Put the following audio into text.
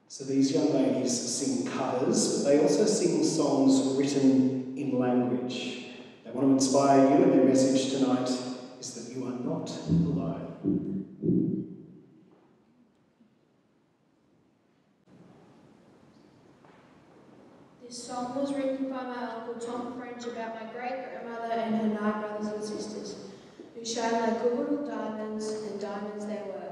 So these young ladies sing covers, but they also sing songs written in language. They want to inspire you, and their message tonight is that you are not alone. This song was written by my uncle Tom French about my great-grandmother and her 9 brothers and sisters, who shone like good little diamonds, and diamonds they were.